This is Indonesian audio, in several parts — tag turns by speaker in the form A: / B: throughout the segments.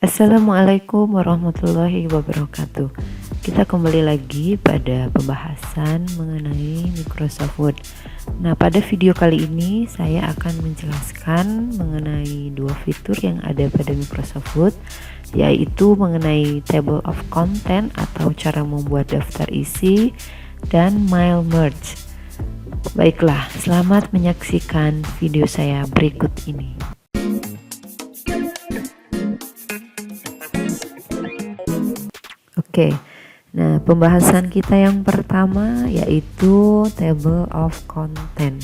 A: Assalamualaikum warahmatullahi wabarakatuh. Kita kembali lagi pada pembahasan mengenai Microsoft Word. Nah, pada video kali ini saya akan menjelaskan mengenai dua fitur yang ada pada Microsoft Word, yaitu mengenai table of content atau cara membuat daftar isi dan mail merge. Baiklah, selamat menyaksikan video saya berikut ini. Oke, nah pembahasan kita yang pertama yaitu table of content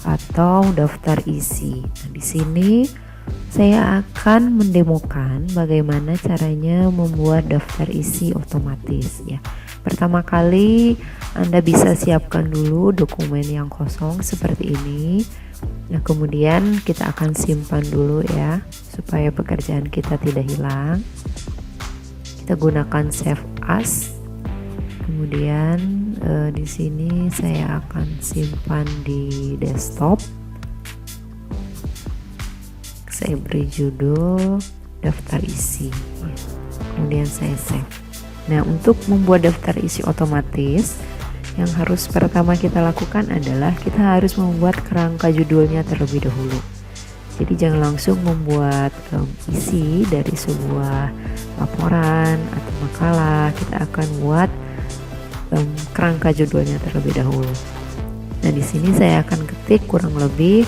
A: atau daftar isi. Nah, di sini saya akan mendemokan bagaimana caranya membuat daftar isi otomatis ya. Pertama kali Anda bisa siapkan dulu dokumen yang kosong seperti ini. Nah, kemudian kita akan simpan dulu ya supaya pekerjaan kita tidak hilang. Kita gunakan save as. Kemudian di sini saya akan simpan di desktop. Saya beri judul daftar isi. Kemudian saya save. Nah, untuk membuat daftar isi otomatis, yang harus pertama kita lakukan adalah kita harus membuat kerangka judulnya terlebih dahulu. Jadi jangan langsung membuat isi dari sebuah laporan atau makalah. Kita akan buat kerangka judulnya terlebih dahulu. Nah, di sini saya akan ketik kurang lebih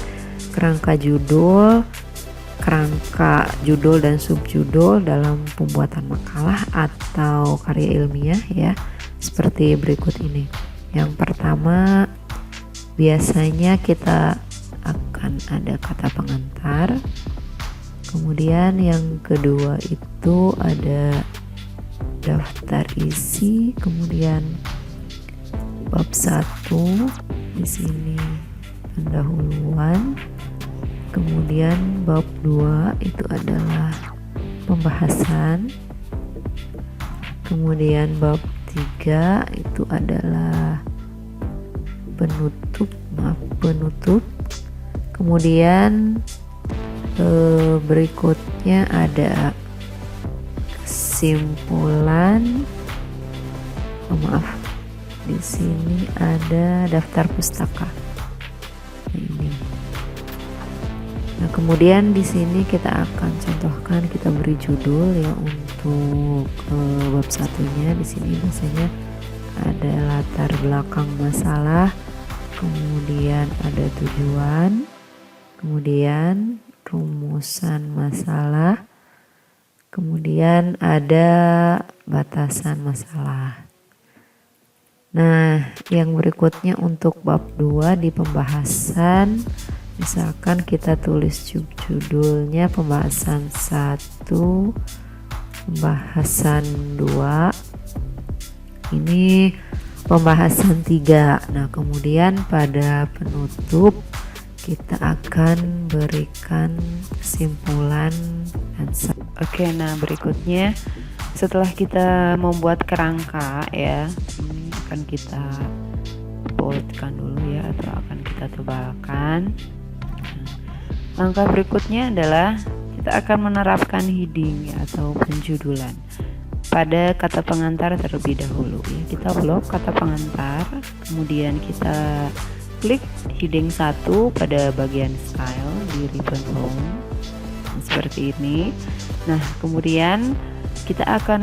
A: kerangka judul dan subjudul dalam pembuatan makalah atau karya ilmiah ya, seperti berikut ini. Yang pertama, biasanya kita akan ada kata pengantar. Kemudian yang kedua itu ada daftar isi, kemudian bab 1 di sini pendahuluan. Kemudian bab 2 itu adalah pembahasan. Kemudian bab 3 itu adalah penutup. Kemudian berikutnya ada kesimpulan. Di sini ada daftar pustaka. Ini. Nah, kemudian di sini kita akan contohkan, kita beri judul ya untuk bab satunya. Di sini biasanya ada latar belakang masalah, kemudian ada tujuan, kemudian rumusan masalah, kemudian ada batasan masalah. Nah, yang berikutnya untuk bab 2 di pembahasan, misalkan kita tulis judulnya pembahasan 1, pembahasan 2, ini pembahasan 3. Nah, kemudian pada penutup kita akan berikan kesimpulan dan Oke, nah berikutnya setelah kita membuat kerangka ya, ini akan kita boldkan dulu ya, atau akan kita tebalkan. Langkah berikutnya adalah kita akan menerapkan heading ya, atau penjudulan pada kata pengantar terlebih dahulu ya. Kita blok kata pengantar, kemudian kita klik heading 1 pada bagian style di ribbon home seperti ini. Nah, kemudian kita akan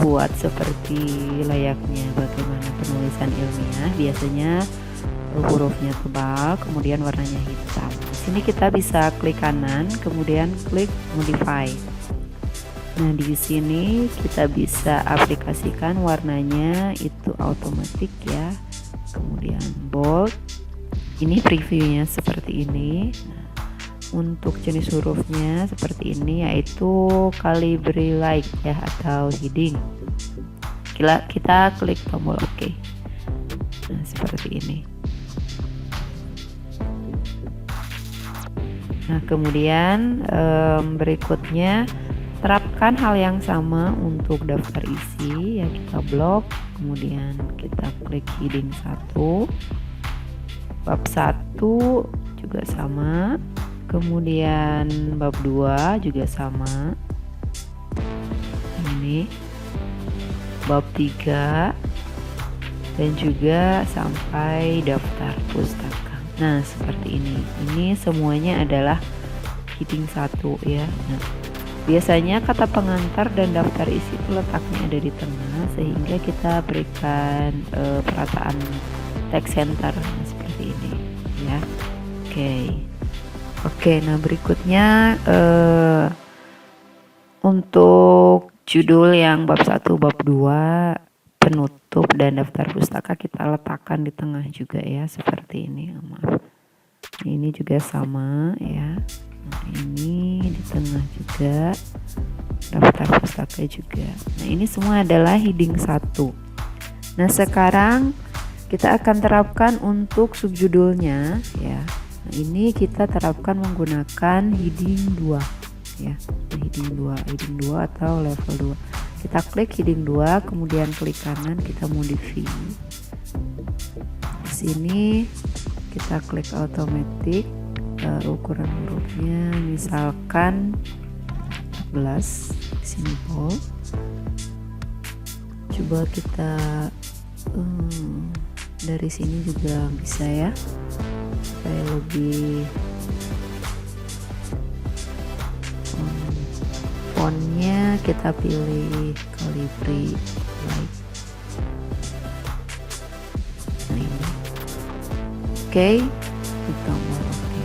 A: buat seperti layaknya bagaimana penulisan ilmiah. Biasanya hurufnya tebal, kemudian warnanya hitam. Di sini kita bisa klik kanan, kemudian klik modify. Nah, di sini kita bisa aplikasikan warnanya itu otomatis ya. Kemudian bold. Ini previewnya seperti ini. Nah, untuk jenis hurufnya seperti ini, yaitu calibri light ya, atau heading. Kita klik tombol OK. Nah, seperti ini. Nah, kemudian berikutnya terapkan hal yang sama untuk daftar isi ya. Kita blok, kemudian kita klik heading 1, bab 1 juga sama, kemudian bab 2 juga sama, ini, bab 3, dan juga sampai daftar pustaka. Nah, seperti ini. Ini semuanya adalah heading 1 ya. Nah, biasanya kata pengantar dan daftar isi itu letaknya ada di tengah, sehingga kita berikan perataan text center seperti ini ya. Oke, nah berikutnya untuk judul yang bab 1, bab 2, penutup dan daftar pustaka kita letakkan di tengah juga ya, seperti ini. Maaf. Ini juga sama ya. Nah, ini di tengah juga, daftar pustaka juga. Nah, ini semua adalah heading 1. Nah, sekarang kita akan terapkan untuk subjudulnya ya. Nah, ini kita terapkan menggunakan heading 2 ya. Heading 2 atau level 2. Kita klik heading 2, kemudian klik kanan, kita modify. Di sini kita klik automatic, ukuran hurufnya misalkan 14, di sini bold. Coba kita dari sini juga bisa ya, supaya lebih fontnya kita pilih Calibri Light. Nah, ini oke, ditambah oke.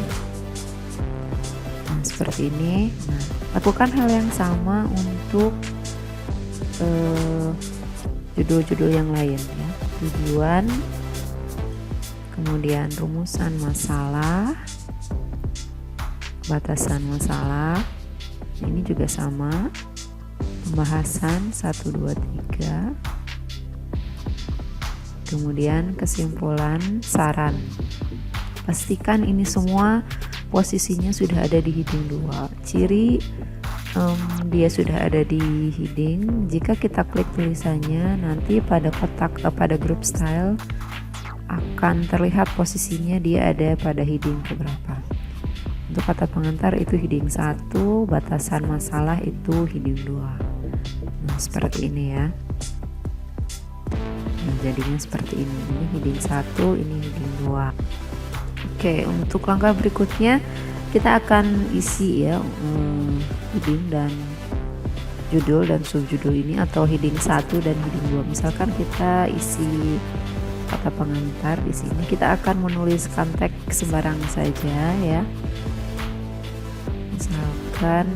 A: Nah, seperti ini. Nah, lakukan hal yang sama untuk judul-judul yang lain ya. Tujuan, kemudian rumusan masalah, batasan masalah. Ini juga sama, pembahasan 1, 2, 3, kemudian kesimpulan, saran. Pastikan ini semua posisinya sudah ada di heading 2. Ciri dia sudah ada di heading, jika kita klik tulisannya, nanti pada kotak pada group style akan terlihat posisinya dia ada pada heading keberapa. Untuk kata pengantar itu heading 1, batasan masalah itu heading 2. Nah, seperti ini ya. Nah, jadinya seperti ini. Ini heading 1, ini heading 2. Oke, untuk langkah berikutnya kita akan isi ya heading dan judul dan subjudul ini, atau heading 1 dan heading 2. Misalkan kita isi kata pengantar, di sini kita akan menuliskan teks sembarang saja ya. Misalkan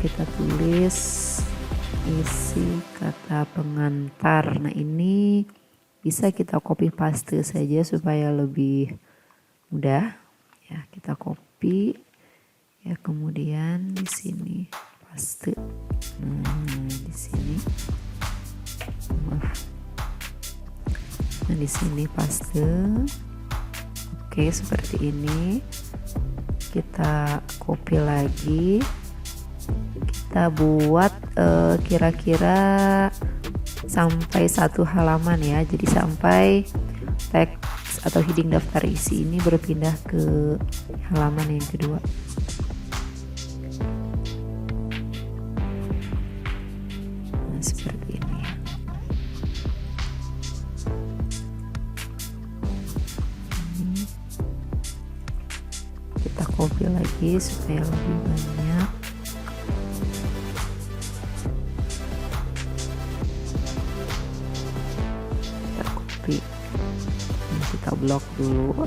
A: kita tulis isi kata pengantar. Nah, ini bisa kita copy paste saja supaya lebih mudah ya. Kita copy ya, kemudian di sini paste. Di sini, nah di sini paste. Oke, seperti ini. Kita copy lagi, kita buat kira-kira sampai 1 halaman ya. Jadi sampai teks atau heading daftar isi ini berpindah ke halaman yang kedua. Nah, seperti ini ya. Kita copy lagi supaya lebih banyak. Kita copy, kita blok dulu.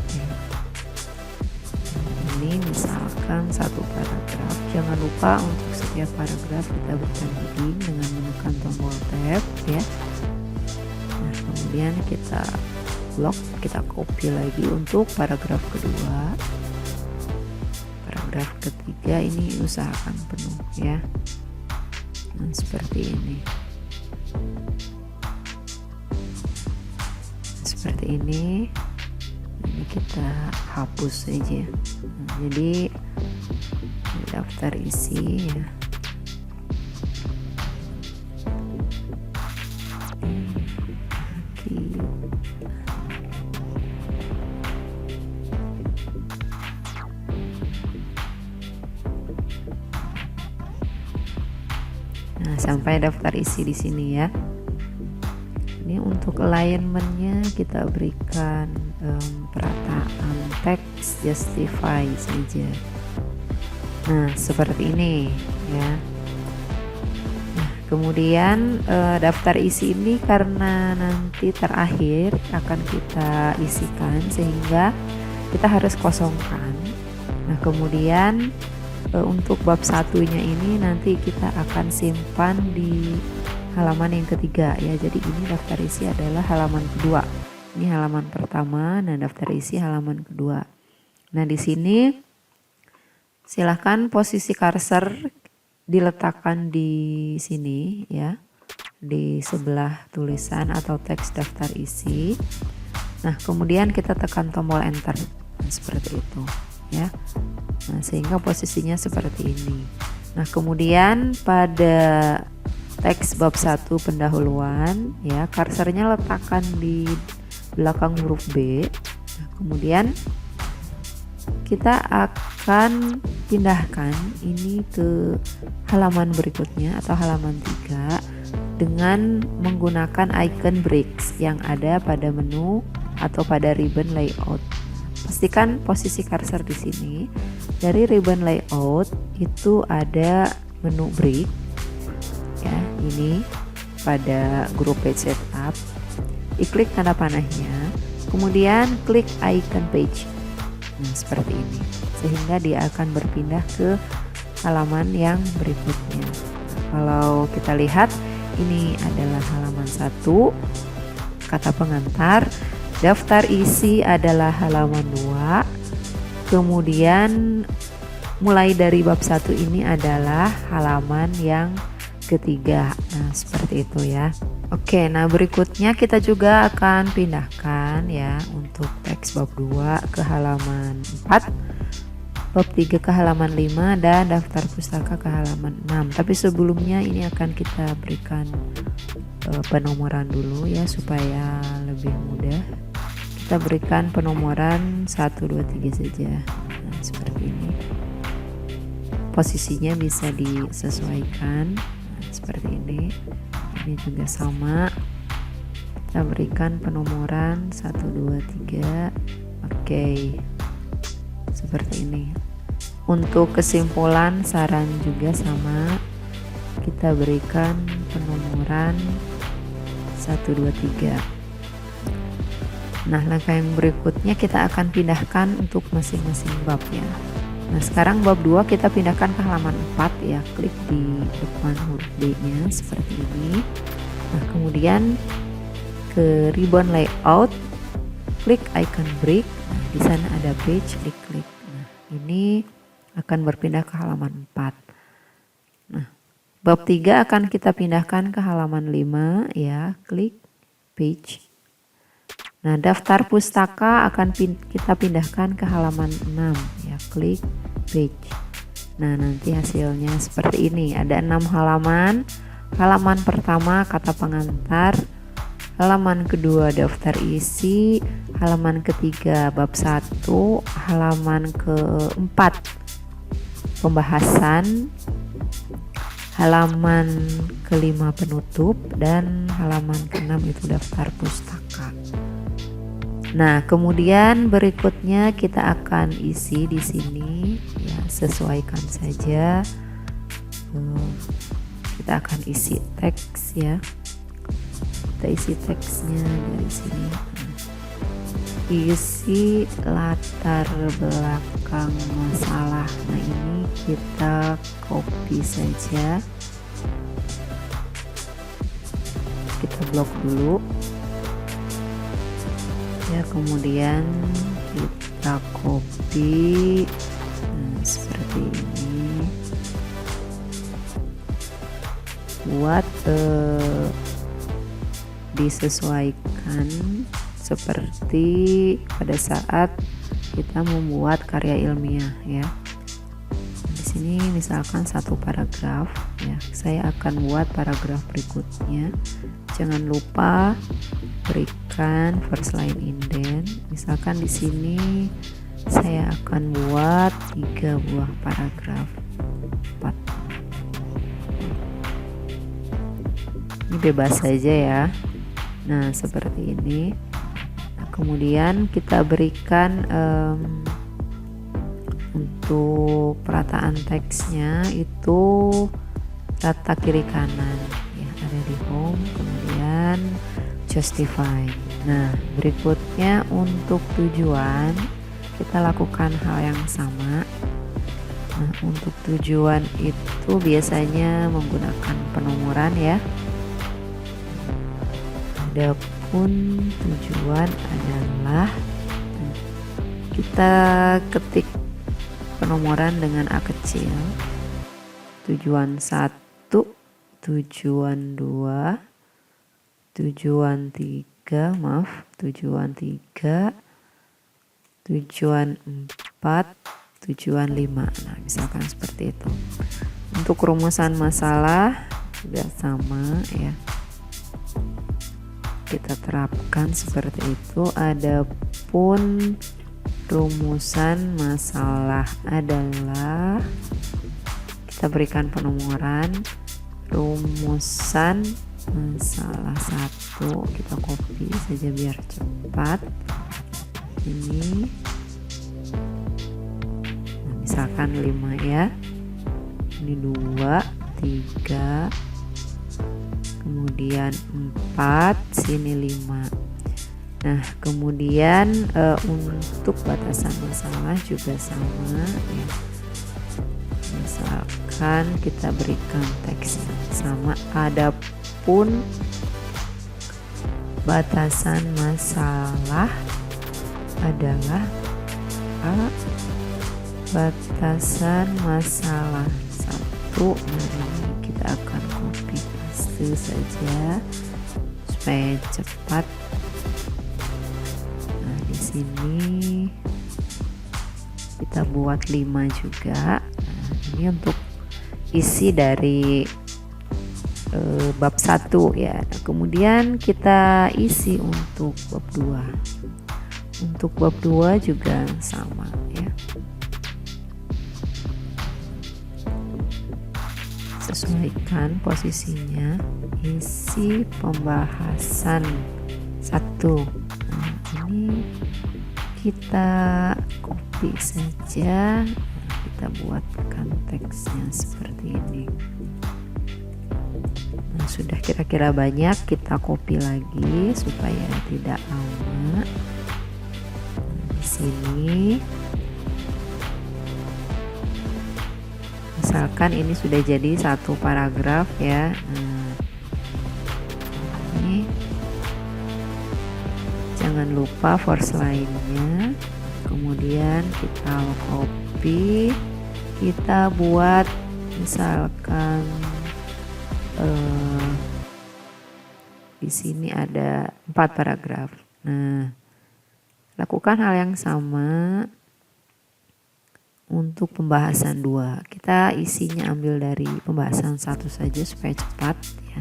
A: Ini misalkan 1 paragraf. Jangan lupa untuk setiap paragraf kita berikan heading dengan menekan tombol tab ya. Nah, kemudian kita blok, kita copy lagi untuk paragraf kedua. Paragraf ketiga ini usahakan penuh ya. Nah, seperti ini. Seperti ini. Ini kita hapus saja. Nah, jadi daftar isi ya. Nah, sampai daftar isi di sini ya. Ini untuk alignmentnya kita berikan perataan teks justify saja. Nah, seperti ini ya. Nah, kemudian daftar isi ini karena nanti terakhir akan kita isikan, sehingga kita harus kosongkan. Nah, kemudian untuk bab satunya ini nanti kita akan simpan di halaman yang ketiga ya. Jadi ini daftar isi adalah halaman kedua. Ini halaman pertama, nah daftar isi halaman kedua. Nah, di sini silahkan posisi cursor diletakkan di sini ya, di sebelah tulisan atau teks daftar isi. Nah, kemudian kita tekan tombol enter. Nah, seperti itu ya. Nah, sehingga posisinya seperti ini. Nah, kemudian pada teks bab 1 pendahuluan ya, kursornya letakkan di belakang huruf B. Nah, kemudian kita akan pindahkan ini ke halaman berikutnya atau halaman 3 dengan menggunakan icon breaks yang ada pada menu atau pada ribbon layout. Pastikan posisi cursor di sini. Dari ribbon layout itu ada menu break ya, ini pada grup page setup. Diklik tanda panahnya, kemudian klik icon page. Nah, seperti ini, sehingga dia akan berpindah ke halaman yang berikutnya. Kalau kita lihat, ini adalah halaman 1, kata pengantar. Daftar isi adalah halaman 2. Kemudian mulai dari bab 1 ini adalah halaman yang ketiga. Nah, seperti itu ya. Oke, nah berikutnya kita juga akan pindahkan ya untuk teks bab 2 ke halaman 4, bab 3 ke halaman 5, dan daftar pustaka ke halaman 6. Tapi sebelumnya ini akan kita berikan penomoran dulu ya supaya lebih mudah. Kita berikan penomoran 1, 2, 3 saja. Nah, seperti ini. Posisinya bisa disesuaikan. Nah, seperti ini. Ini juga sama. Kita berikan penomoran 1, 2, 3. Oke. Seperti ini. Untuk kesimpulan saran juga sama. Kita berikan penomoran 1, 2, 3. Nah, langkah yang berikutnya kita akan pindahkan untuk masing-masing bab ya. Nah, sekarang bab 2 kita pindahkan ke halaman 4 ya. Klik di depan huruf B-nya seperti ini. Nah, kemudian ke ribbon layout, klik icon break. Nah, di sana ada page, diklik. Nah, ini akan berpindah ke halaman 4. Nah, bab 3 akan kita pindahkan ke halaman 5 ya. Klik page. Nah, daftar pustaka akan kita pindahkan ke halaman 6 ya, klik page. Nah, nanti hasilnya seperti ini. Ada 6 halaman. Halaman pertama kata pengantar, halaman kedua daftar isi, halaman ketiga bab 1, halaman keempat pembahasan, halaman kelima penutup, dan halaman keenam itu daftar pustaka. Nah, kemudian berikutnya kita akan isi di sini ya, sesuaikan saja. Kita akan isi teks ya. Kita isi teksnya dari sini. Isi latar belakang masalah. Nah, ini kita copy saja. Kita blok dulu. Ya, kemudian kita copy seperti ini, buat disesuaikan seperti pada saat kita membuat karya ilmiah ya. Di sini misalkan satu paragraf ya, saya akan buat paragraf berikutnya. Jangan lupa berikan first line indent. Misalkan di sini saya akan buat 3 buah paragraf. 4. Ini bebas saja ya. Nah seperti ini. Nah, kemudian kita berikan untuk perataan teksnya itu rata kiri kanan ya, ada di home, kemudian justify. Nah berikutnya untuk tujuan kita lakukan hal yang sama. Nah untuk tujuan itu biasanya menggunakan penomoran ya. Adapun tujuan adalah kita ketik penomoran dengan A kecil, tujuan 1, tujuan 2, tujuan 3, tujuan 3, tujuan 4, tujuan 5. Nah misalkan seperti itu. Untuk rumusan masalah juga sama ya, kita terapkan seperti itu. Adapun rumusan masalah adalah kita berikan penomoran rumusan masalah 1, kita copy saja biar cepat. Ini nah, misalkan 5 ya, ini 2, 3, kemudian 4, sini 5. Nah kemudian untuk batasan masalah juga sama ya. Misalkan kita berikan teks yang sama. Adapun batasan masalah adalah batasan masalah 1. Nah ini kita akan copy paste saja supaya cepat. Sini kita buat 5 juga. Nah, ini untuk isi dari bab 1 ya. Nah, kemudian kita isi untuk bab 2. Untuk bab 2 juga sama ya. Sesuaikan posisinya, isi pembahasan 1. Nah, ini kita copy saja, kita buatkan teksnya seperti ini. Nah sudah kira-kira banyak, kita copy lagi supaya tidak lama. Di sini misalkan ini sudah jadi 1 paragraf ya. Nah, ini jangan lupa force line-nya, kemudian kita copy, kita buat misalkan di sini ada 4 paragraf. Nah lakukan hal yang sama untuk pembahasan 2. Kita isinya ambil dari pembahasan 1 saja supaya cepat ya.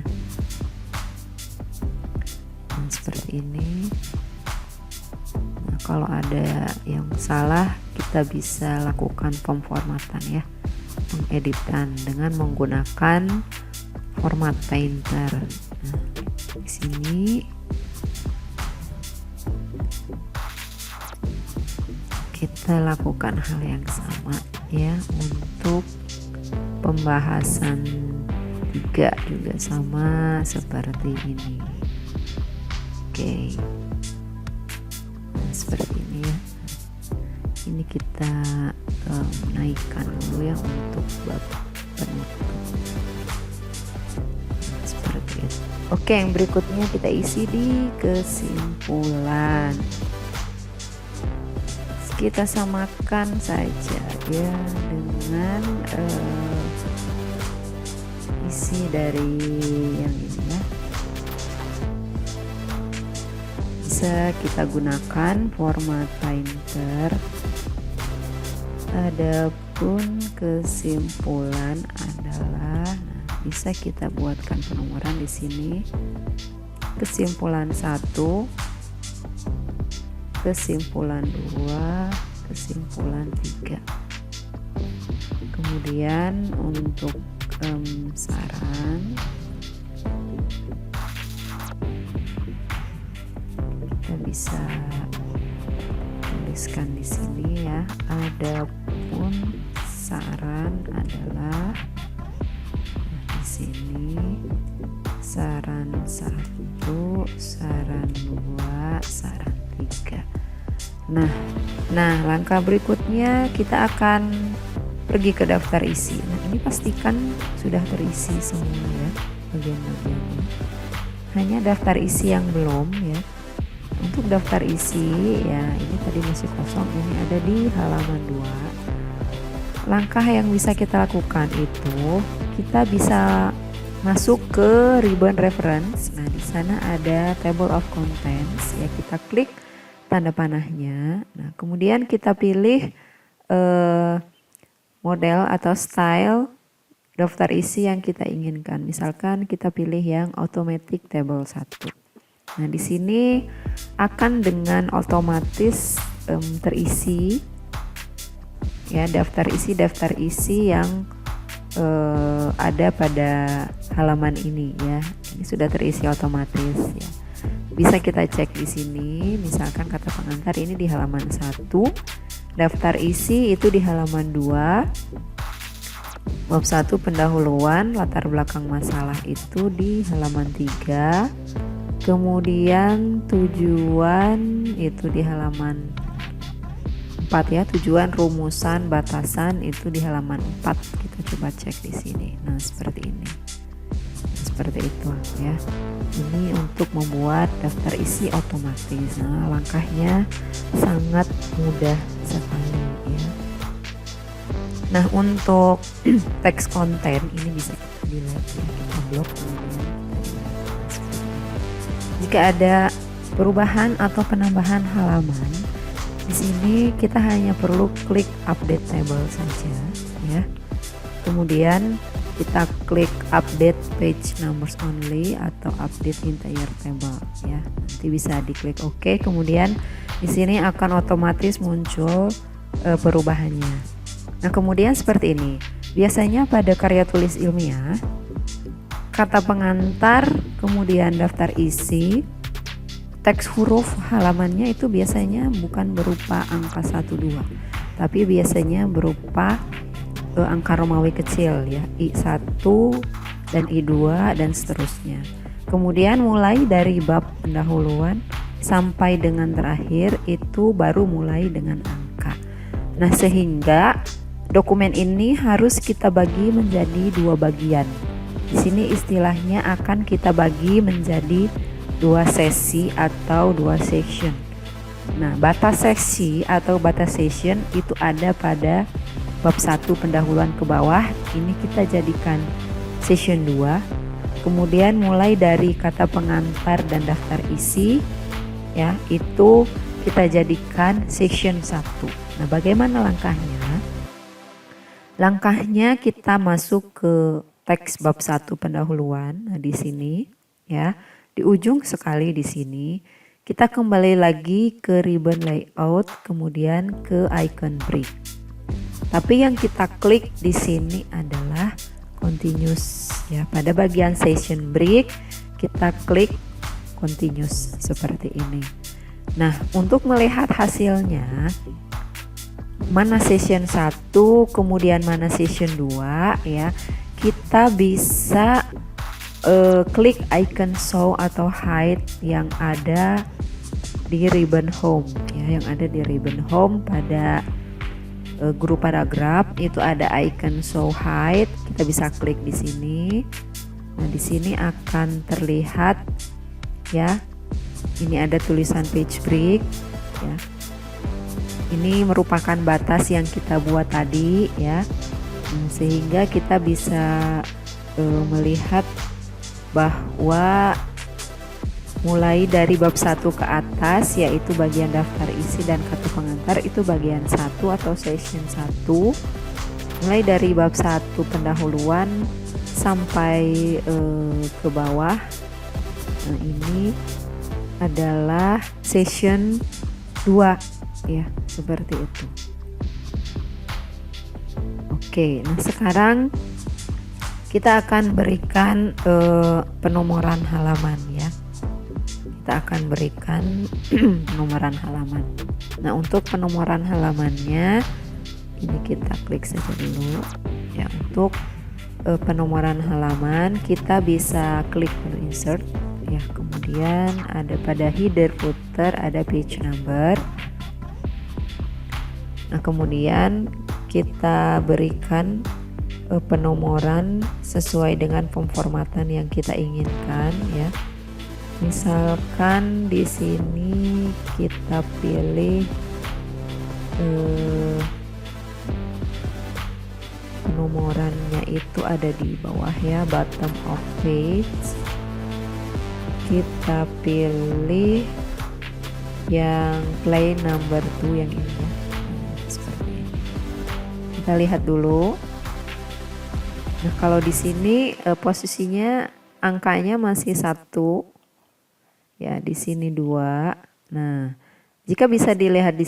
A: Nah, seperti ini. Kalau ada yang salah kita bisa lakukan pemformatan ya, pengeditan dengan menggunakan format painter. Nah, di sini kita lakukan hal yang sama ya. Untuk pembahasan 3 juga sama seperti ini. Oke. Seperti ini ya. Ini kita naikkan dulu ya untuk bab penutup. Seperti itu. Oke, yang berikutnya kita isi di kesimpulan. Kita samakan saja ya dengan isi dari yang ini ya. Bisa kita gunakan format painter. Adapun kesimpulan adalah bisa kita buatkan penomoran di sini. Kesimpulan 1, kesimpulan 2, kesimpulan 3. Kemudian untuk saran bisa tuliskan di sini ya. Adapun saran adalah di sini saran 1, saran 2, saran 3. Nah, langkah berikutnya kita akan pergi ke daftar isi. Nah, ini pastikan sudah terisi semua ya bagian-bagiannya. Hanya daftar isi yang belum ya. Untuk daftar isi ya, ini tadi masih kosong, ini ada di halaman 2. Langkah yang bisa kita lakukan itu kita bisa masuk ke ribbon reference. Nah, di sana ada table of contents ya, kita klik tanda panahnya. Nah, kemudian kita pilih model atau style daftar isi yang kita inginkan. Misalkan kita pilih yang automatic table 1. Nah, di sini akan dengan otomatis terisi ya daftar isi yang ada pada halaman ini ya. Ini sudah terisi otomatis ya. Bisa kita cek di sini, misalkan kata pengantar ini di halaman 1, daftar isi itu di halaman 2, bab 1 pendahuluan latar belakang masalah itu di halaman 3, kemudian tujuan itu di halaman 4 ya, tujuan, rumusan, batasan itu di halaman 4. Kita coba cek di sini. Nah, seperti ini. Seperti itu ya. Ini untuk membuat daftar isi otomatis. Nah, langkahnya sangat mudah sekali ya. Nah, untuk teks konten ini bisa kita dilihat ya, kita blok kemudian. Jika ada perubahan atau penambahan halaman, di sini kita hanya perlu klik update table saja ya. Kemudian kita klik update page numbers only atau update entire table ya. Nanti bisa diklik OK. Kemudian di sini akan otomatis muncul perubahannya. Nah, kemudian seperti ini. Biasanya pada karya tulis ilmiah, kata pengantar, kemudian daftar isi, teks huruf halamannya itu biasanya bukan berupa angka 1, 2, tapi biasanya berupa angka Romawi kecil ya, I1 dan I2 dan seterusnya. Kemudian mulai dari bab pendahuluan sampai dengan terakhir itu baru mulai dengan angka. Nah, sehingga dokumen ini harus kita bagi menjadi 2 bagian. Di sini istilahnya akan kita bagi menjadi 2 sesi atau 2 section. Nah, batas sesi atau batas session itu ada pada bab 1 pendahuluan ke bawah. Ini kita jadikan session 2. Kemudian mulai dari kata pengantar dan daftar isi ya, itu kita jadikan section 1. Nah, bagaimana langkahnya? Langkahnya kita masuk ke teks bab 1 pendahuluan. Nah, di sini ya, di ujung sekali di sini kita kembali lagi ke ribbon layout, kemudian ke icon break. Tapi yang kita klik di sini adalah continuous ya. Pada bagian session break kita klik continuous seperti ini. Nah, untuk melihat hasilnya mana session 1 kemudian mana session 2 ya, kita bisa klik icon show atau hide yang ada di ribbon home ya, yang ada di ribbon home pada grup paragraf itu ada icon show hide. Kita bisa klik di sini. Nah, di sini akan terlihat ya. Ini ada tulisan page break ya. Ini merupakan batas yang kita buat tadi ya. Nah, sehingga kita bisa melihat bahwa mulai dari bab 1 ke atas yaitu bagian daftar isi dan kata pengantar itu bagian 1 atau session 1. Mulai dari bab 1 pendahuluan sampai ke bawah. Nah, ini adalah session 2 ya, seperti itu. Oke, nah sekarang kita akan berikan penomoran halaman ya. Kita kita akan berikan penomoran halaman. Nah, untuk penomoran halamannya ini kita klik saja dulu ya. Untuk penomoran halaman kita bisa klik menu insert ya, kemudian ada pada header footer ada page number. Nah, kemudian kita berikan penomoran sesuai dengan pemformatan yang kita inginkan ya. Misalkan di sini kita pilih penomorannya itu ada di bawah ya, bottom of page. Kita pilih yang play number 2 yang ini ya. Seperti ini. Kita lihat dulu. Nah, kalau di sini posisinya angkanya masih 1 ya, di sini 2. Nah, jika bisa dilihat di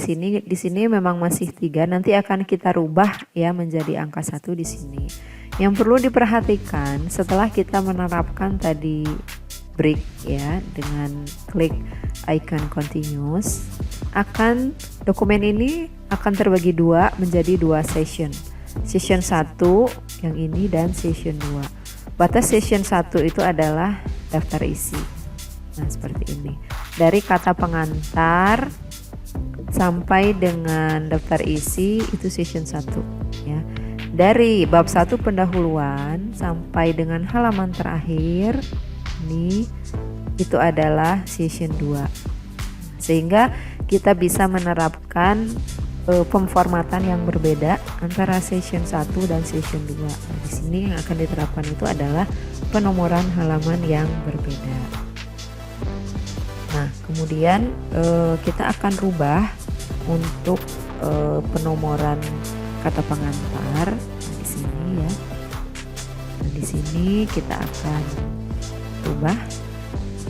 A: sini memang masih 3, nanti akan kita rubah ya menjadi angka 1 di sini. Yang perlu diperhatikan setelah kita menerapkan tadi break ya, dengan klik icon continuous, dokumen ini akan terbagi 2 menjadi 2 session. Session 1 yang ini dan session 2. Batas session 1 itu adalah daftar isi. Nah, seperti ini. Dari kata pengantar sampai dengan daftar isi itu session 1 ya. Dari bab 1 pendahuluan sampai dengan halaman terakhir ini itu adalah session 2. Sehingga kita bisa menerapkan pemformatan yang berbeda antara session 1 dan session 2. Nah, di sini yang akan diterapkan itu adalah penomoran halaman yang berbeda. Nah, kemudian kita akan rubah untuk penomoran kata pengantar. Nah, di sini ya. Nah, di sini kita akan rubah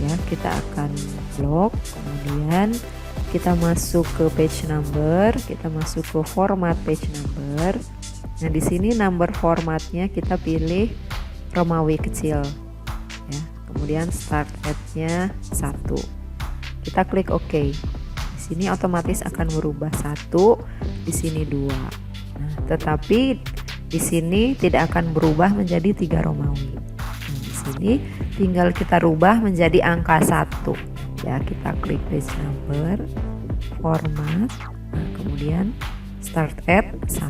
A: ya, kita akan blok, kemudian kita masuk ke page number, kita masuk ke format page number. Nah, di sini number formatnya kita pilih Romawi kecil ya. Kemudian start at-nya 1. Kita klik OK. Di sini otomatis akan berubah 1, di sini 2. Nah, tetapi di sini tidak akan berubah menjadi 3 Romawi. Nah, di sini tinggal kita rubah menjadi angka 1. Ya, kita klik page number, format, nah, kemudian start at 1.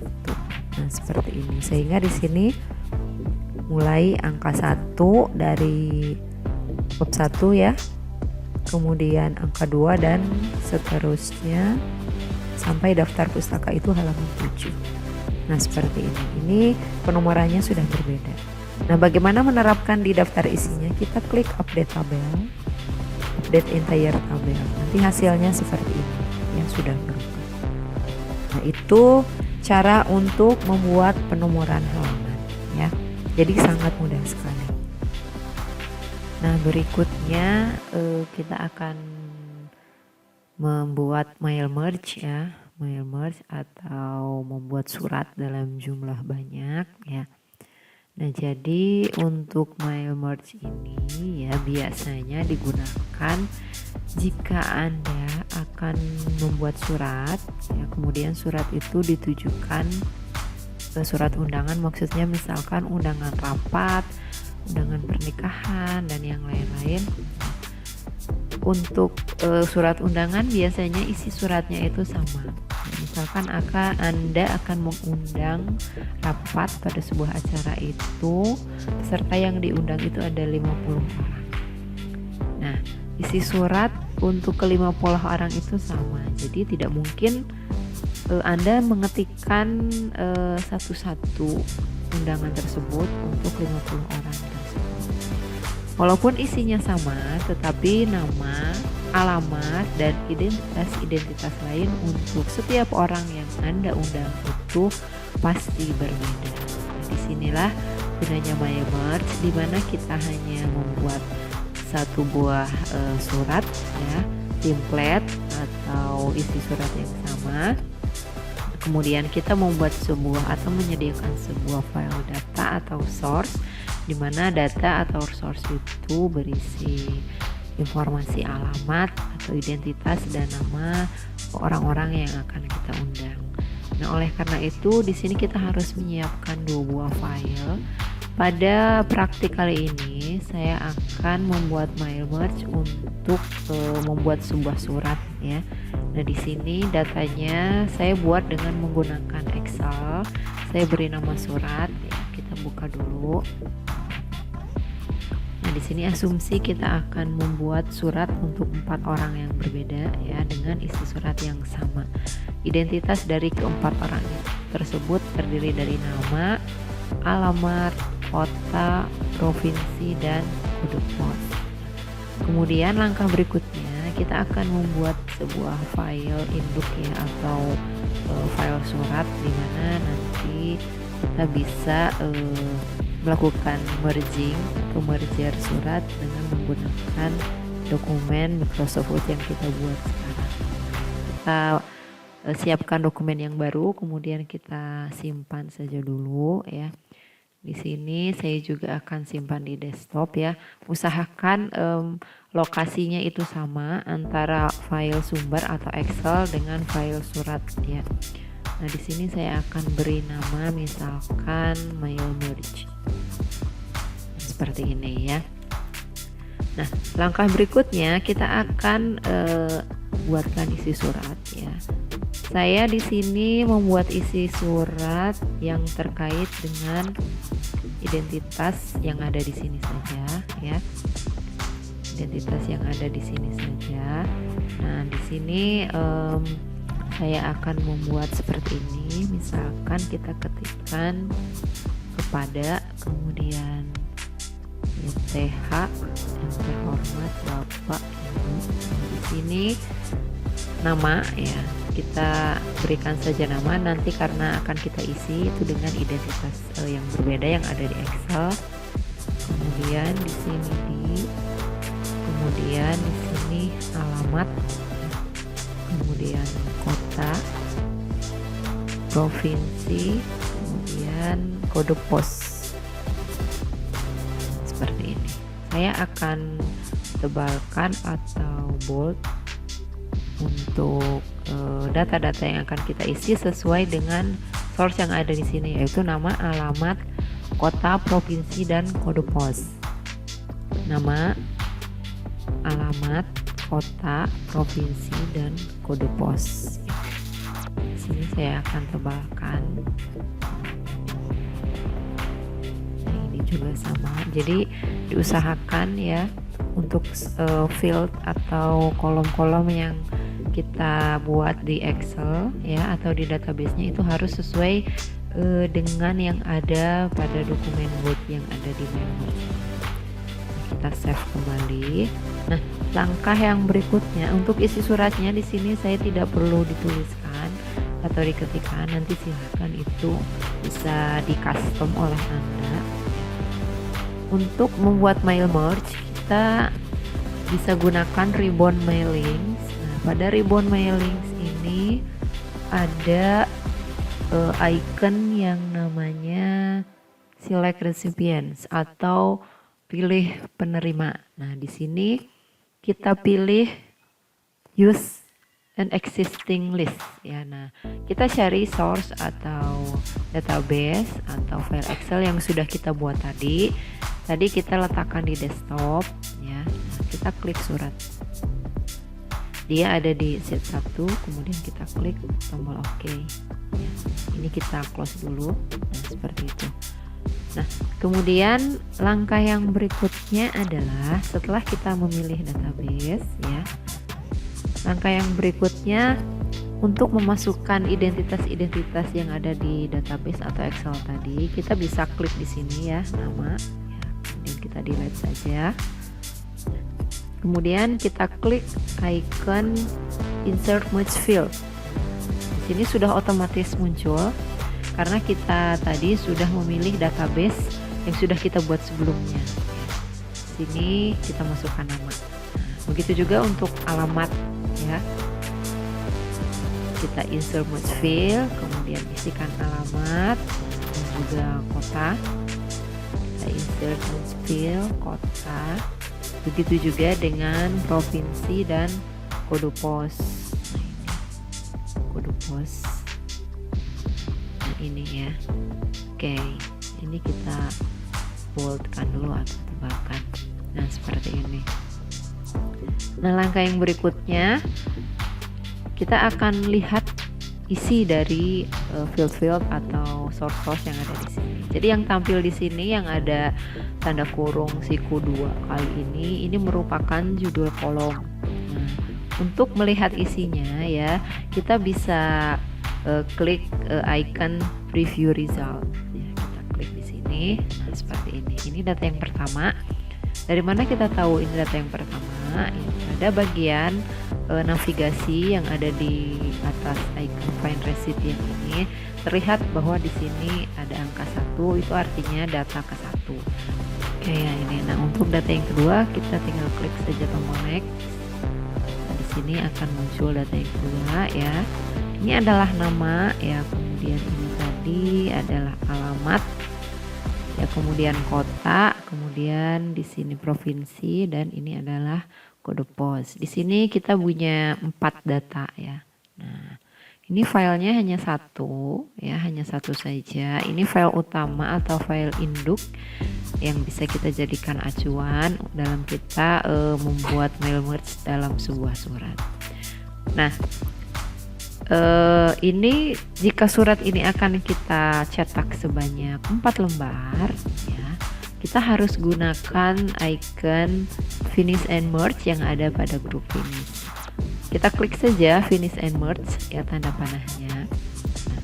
A: Nah, seperti ini. Sehingga di sini mulai angka 1 dari bab 1 ya. Kemudian angka 2 dan seterusnya sampai daftar pustaka itu halaman 7. Nah, seperti ini. Ini penomorannya sudah berbeda. Nah, bagaimana menerapkan di daftar isinya? Kita klik update tabel, update entire tabel. Nanti hasilnya seperti ini yang sudah berubah. Nah, itu cara untuk membuat penomoran halaman ya. Jadi sangat mudah sekali. Nah, berikutnya kita akan membuat mail merge ya, mail merge atau membuat surat dalam jumlah banyak ya. Nah, jadi untuk mail merge ini ya biasanya digunakan jika Anda akan membuat surat ya, kemudian surat itu ditujukan ke surat undangan, maksudnya misalkan undangan rapat, undangan pernikahan dan yang lain-lain. Untuk surat undangan biasanya isi suratnya itu sama. Misalkan Anda akan mengundang rapat pada sebuah acara itu, peserta yang diundang itu ada 50 orang. Nah, isi surat untuk ke-50 orang itu sama. Jadi tidak mungkin Anda mengetikkan satu-satu undangan tersebut untuk 50 orang tersebut. Walaupun isinya sama, tetapi nama, alamat, dan identitas lain untuk setiap orang yang Anda undang itu pasti berbeda. Nah, disinilah gunanya mail merge, di mana kita hanya membuat satu buah surat ya, template atau isi surat yang sama. Kemudian kita membuat sebuah atau menyediakan sebuah file data atau source, di mana data atau source itu berisi informasi alamat atau identitas dan nama orang-orang yang akan kita undang. Nah, oleh karena itu di sini kita harus menyiapkan 2 buah file. Pada praktik kali ini saya akan membuat mail merge untuk membuat sebuah surat ya. Nah, di sini datanya saya buat dengan menggunakan Excel. Saya beri nama surat ya. Kita buka dulu. Nah, di sini asumsi kita akan membuat surat untuk 4 orang yang berbeda ya, dengan isi surat yang sama. Identitas dari keempat orang tersebut terdiri dari nama, alamat, kota, provinsi, dan kode pos. Kemudian langkah berikutnya kita akan membuat sebuah file induk ya, atau file surat di mana nanti kita bisa melakukan merging atau merger surat dengan menggunakan dokumen Microsoft Word yang kita buat sekarang. Kita siapkan dokumen yang baru, kemudian kita simpan saja dulu ya. Di sini saya juga akan simpan di desktop ya. Usahakan lokasinya itu sama antara file sumber atau Excel dengan file surat ya. Nah, di sini saya akan beri nama misalkan mail merge. Seperti ini ya. Nah, langkah berikutnya kita akan buatkan isi surat ya. Saya di sini membuat isi surat yang terkait dengan identitas yang ada di sini saja ya. Identitas yang ada di sini saja. Nah, di sini saya akan membuat seperti ini. Misalkan kita ketikkan kepada, kemudian TH yang terhormat Bapak Ibu. Di sini nama ya, kita berikan saja nama, nanti karena akan kita isi itu dengan identitas yang berbeda yang ada di Excel. Kemudian di sini kemudian di sini alamat, kemudian kota, provinsi, kemudian kode pos. Seperti ini. Saya akan tebalkan atau bold untuk data-data yang akan kita isi sesuai dengan source yang ada di sini, yaitu nama, alamat, kota, provinsi, dan kode pos. Nama, alamat, kota, provinsi, dan kode pos. Di sini saya akan tebalkan. Nah, ini juga sama. Jadi diusahakan ya untuk field atau kolom-kolom yang kita buat di Excel ya atau di database-nya itu harus sesuai dengan yang ada pada dokumen Word yang ada di mail merge. Kita save kembali. Nah, langkah yang berikutnya untuk isi suratnya di sini saya tidak perlu dituliskan atau diketikkan, nanti silahkan itu bisa di custom oleh Anda. Untuk membuat mail merge kita bisa gunakan ribbon mailings. Nah, pada ribbon mailings ini ada icon yang namanya select recipients atau pilih penerima. Nah, di sini kita pilih use an existing list ya. Nah, kita cari source atau database atau file Excel yang sudah kita buat tadi. Tadi kita letakkan di desktop ya. Nah, kita klik surat. Dia ada di sheet 1, kemudian kita klik tombol OK. Ya, ini kita close dulu. Nah, seperti itu. Nah, kemudian langkah yang berikutnya adalah setelah kita memilih database ya. Langkah yang berikutnya untuk memasukkan identitas-identitas yang ada di database atau Excel tadi, kita bisa klik di sini ya, nama. Ya, kemudian kita delete saja. Kemudian kita klik icon insert merge field. Di sini sudah otomatis muncul karena kita tadi sudah memilih database yang sudah kita buat sebelumnya. Sini kita masukkan nama. Begitu juga untuk alamat ya. Kita insert merge field, kemudian isikan alamat dan juga kota. Kita insert merge field, kota. Begitu juga dengan provinsi dan kode pos. Nah, ini kode pos. Nah, ini ya. Oke, ini kita boldkan dulu atau tebalkan. Nah, seperti ini. Nah, langkah yang berikutnya kita akan lihat isi dari field-field atau source yang ada di sini. Jadi yang tampil di sini yang ada tanda kurung siku 2 kali ini merupakan judul kolom. Nah, untuk melihat isinya ya, kita bisa klik icon preview result. Ya, kita klik di sini. Nah, seperti ini. Ini data yang pertama. Dari mana kita tahu ini data yang pertama? Ya, pada bagian navigasi yang ada di atas icon find recipient ini terlihat bahwa di sini ada angka 1, itu artinya data ke 1. Oke ya ini. Nah, untuk data yang kedua kita tinggal klik saja tombol next. Nah, di sini akan muncul data yang kedua ya. Ini adalah nama ya, kemudian ini tadi adalah alamat ya, kemudian kota, kemudian di sini provinsi, dan ini adalah kode pos. Di sini kita punya 4 data ya. Nah, ini filenya hanya satu ya, hanya satu saja. Ini file utama atau file induk yang bisa kita jadikan acuan dalam kita membuat mail merge dalam sebuah surat. Nah, ini jika surat ini akan kita cetak sebanyak 4 lembar ya, kita harus gunakan icon finish and merge yang ada pada grup ini. Kita klik saja finish and merge ya, tanda panahnya. Nah,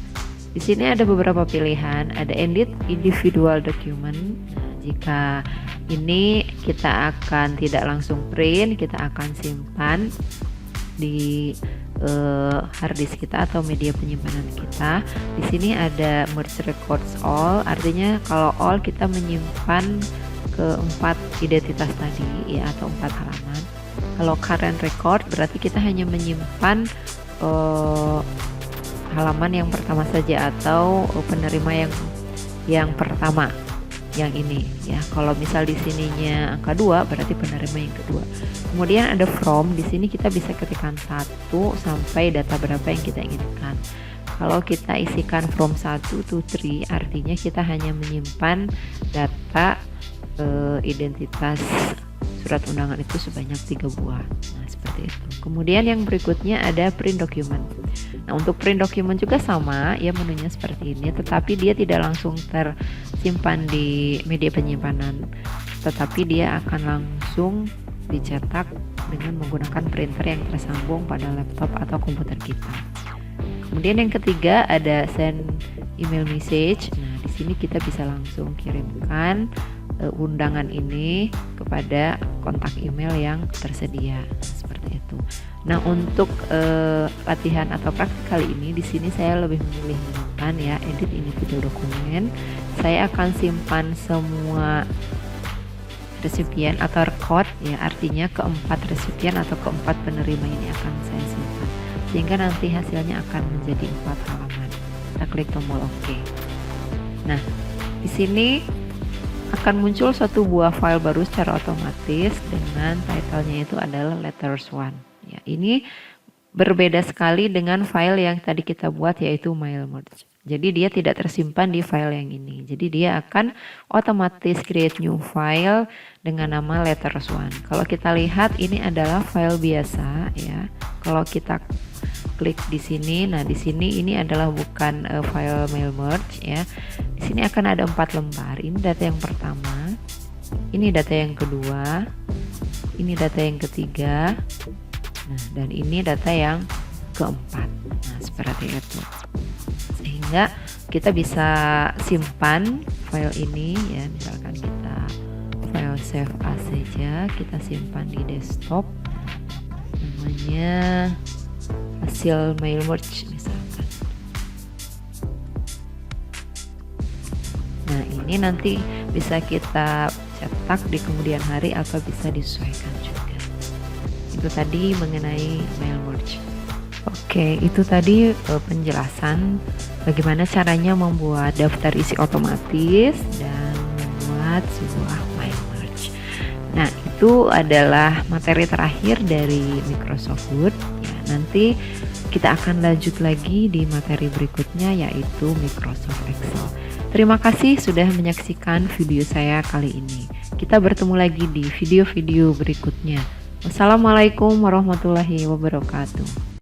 A: di sini ada beberapa pilihan, ada edit individual document. Nah, jika ini kita akan tidak langsung print, kita akan simpan di harddisk kita atau media penyimpanan kita. Di sini ada merge records all, artinya kalau all kita menyimpan ke 4 identitas tadi ya, atau 4 halaman. Kalau current record berarti kita hanya menyimpan halaman yang pertama saja atau penerima yang pertama, yang ini ya. Kalau misal di sininya angka 2 berarti penerima yang kedua. Kemudian ada from, di sini kita bisa ketikkan 1 sampai data berapa yang kita inginkan. Kalau kita isikan from 1 to 3 artinya kita hanya menyimpan data identitas surat undangan itu sebanyak 3 buah. Nah, seperti itu. Kemudian yang berikutnya ada print document. Nah, untuk print document juga sama ya, menunya seperti ini, tetapi dia tidak langsung tersimpan di media penyimpanan, tetapi dia akan langsung dicetak dengan menggunakan printer yang tersambung pada laptop atau komputer kita. Kemudian yang ketiga ada send email message. Nah, di sini kita bisa langsung kirimkan undangan ini kepada kontak email yang tersedia seperti itu. Nah, untuk latihan atau praktik kali ini di sini saya lebih memilih menggunakan ya edit individual dokumen. Saya akan simpan semua resipien atau record ya, artinya keempat resipien atau keempat penerima ini akan saya simpan sehingga nanti hasilnya akan menjadi 4 halaman. Kita klik tombol OK. Nah, di sini akan muncul satu buah file baru secara otomatis dengan title-nya itu adalah letters 1 ya. Ini berbeda sekali dengan file yang tadi kita buat yaitu mail merge. Jadi dia tidak tersimpan di file yang ini. Jadi dia akan otomatis create new file dengan nama letters 1. Kalau kita lihat ini adalah file biasa ya. Kalau kita klik di sini, nah di sini ini adalah bukan file mail merge ya. Di sini akan ada 4 lembar. Ini data yang pertama, ini data yang kedua, ini data yang ketiga, nah dan ini data yang keempat. Nah, seperti itu. Sehingga kita bisa simpan file ini ya, misalkan kita file save as saja, kita simpan di desktop, namanya hasil mail merge misalkan. Nah, ini nanti bisa kita cetak di kemudian hari atau bisa disesuaikan juga. Itu tadi mengenai mail merge. Oke, itu tadi penjelasan bagaimana caranya membuat daftar isi otomatis dan membuat sebuah mail merge. Nah, itu adalah materi terakhir dari Microsoft Word. Ya, nanti kita akan lanjut lagi di materi berikutnya yaitu Microsoft Excel. Terima kasih sudah menyaksikan video saya kali ini. Kita bertemu lagi di video-video berikutnya. Wassalamualaikum warahmatullahi wabarakatuh.